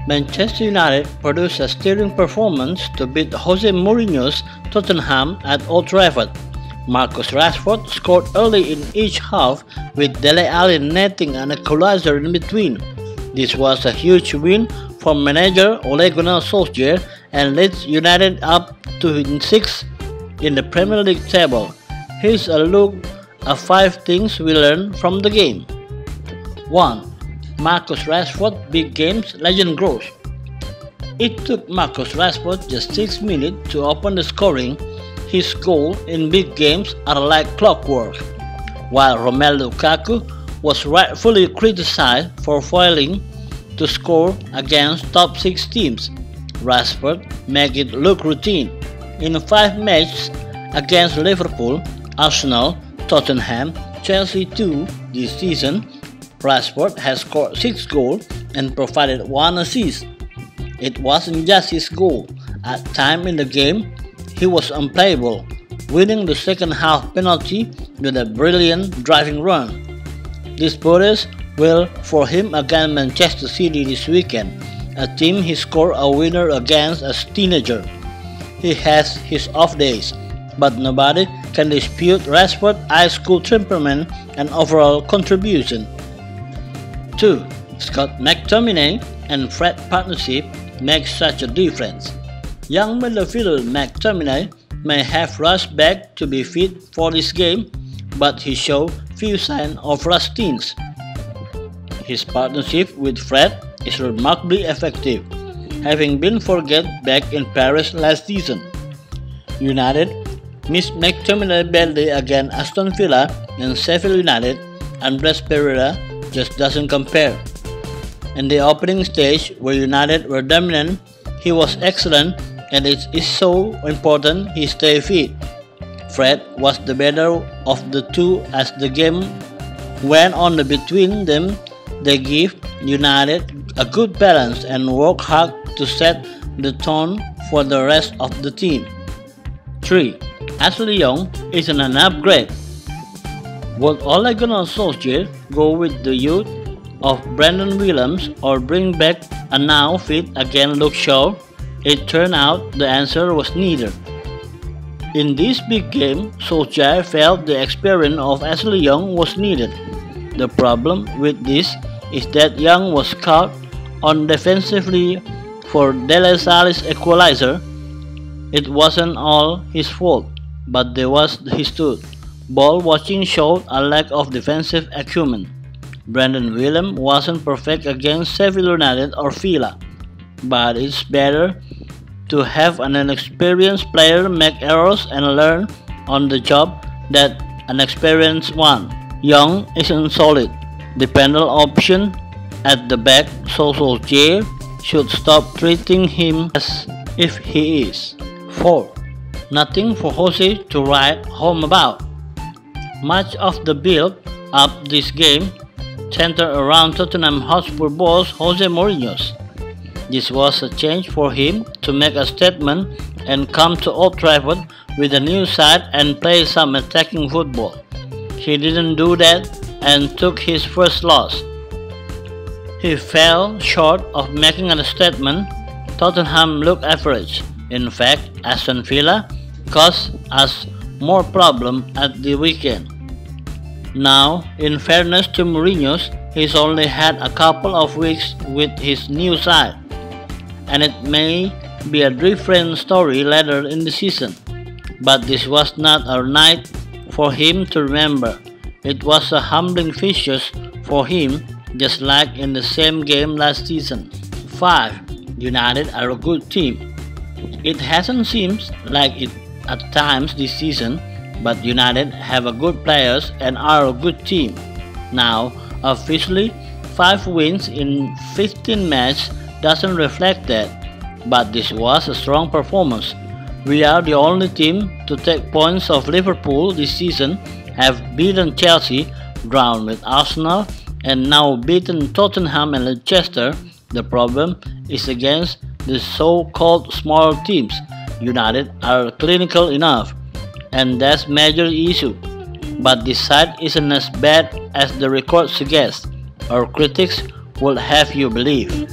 Manchester United produced a stirring performance to beat Jose Mourinho's Tottenham at Old Trafford. Marcus Rashford scored early in each half with Dele Alli netting an equalizer in between. This was a huge win for manager Ole Gunnar Solskjaer and leads United up to 6th in the Premier League table. Here's a look at 5 things we learned from the game. 1. Marcus Rashford big games legend grows. It took Marcus Rashford just 6 minutes to open the scoring. His goals in big games are like clockwork. While Romelu Lukaku was rightfully criticized for failing to score against top 6 teams, Rashford made it look routine. In 5 matches against Liverpool, Arsenal, Tottenham, Chelsea too this season, Rashford has scored 6 goals and provided 1 assist. It wasn't just his goal. At times in the game, he was unplayable, winning the second half penalty with a brilliant driving run. This bodes well for him against Manchester City this weekend, a team he scored a winner against as a teenager. He has his off days, but nobody can dispute Rashford's high school temperament and overall contribution. 2. Scott McTominay and Fred partnership makes such a difference. Young midfielder McTominay may have rushed back to be fit for this game, but he showed few signs of rustiness. His partnership with Fred is remarkably effective, having been forgotten back in Paris last season. United missed McTominay badly against Aston Villa and Sheffield United. Andreas Pereira just doesn't compare. In the opening stage, where United were dominant, he was excellent, and it is so important he stay fit. Fred was the better of the two as the game went on between them. They give United a good balance and work hard to set the tone for the rest of the team. 3. Ashley Young is an upgrade. Would Ole Gunnar Solskjaer go with the youth of Brandon Williams or bring back a now fit again Luke Shaw? It turned out the answer was neither. In this big game, Solskjaer felt the experience of Ashley Young was needed. The problem with this is that Young was caught on defensively for Dele Alli's equalizer. It wasn't all his fault, but there was his too. Ball watching showed a lack of defensive acumen. Brandon Williams wasn't perfect against Sheffield United or Villa, but it's better to have an inexperienced player make errors and learn on the job than an experienced one. Young isn't solid, dependable option at the back, so Solskjaer should stop treating him as if he is. 4. Nothing for Jose to write home about. Much of the build-up this game centered around Tottenham Hotspur boss Jose Mourinho. This was a chance for him to make a statement and come to Old Trafford with a new side and play some attacking football. He didn't do that and took his first loss. He fell short of making a statement. Tottenham looked average. In fact, Aston Villa caused us more problems at the weekend. Now, in fairness to Mourinho, he's only had a couple of weeks with his new side, and it may be a different story later in the season. But this was not a night for him to remember. It was a humbling fixture for him, just like in the same game last season. 5. United are a good team. It hasn't seemed like it at times this season, but United have a good players and are a good team. Now, officially, 5 wins in 15 matches doesn't reflect that, but this was a strong performance. We are the only team to take points of Liverpool this season, have beaten Chelsea, drawn with Arsenal, and now beaten Tottenham and Leicester. The problem is against the so-called small teams. United are clinical enough, and that's major issue. But this side isn't as bad as the record suggests, or critics would have you believe.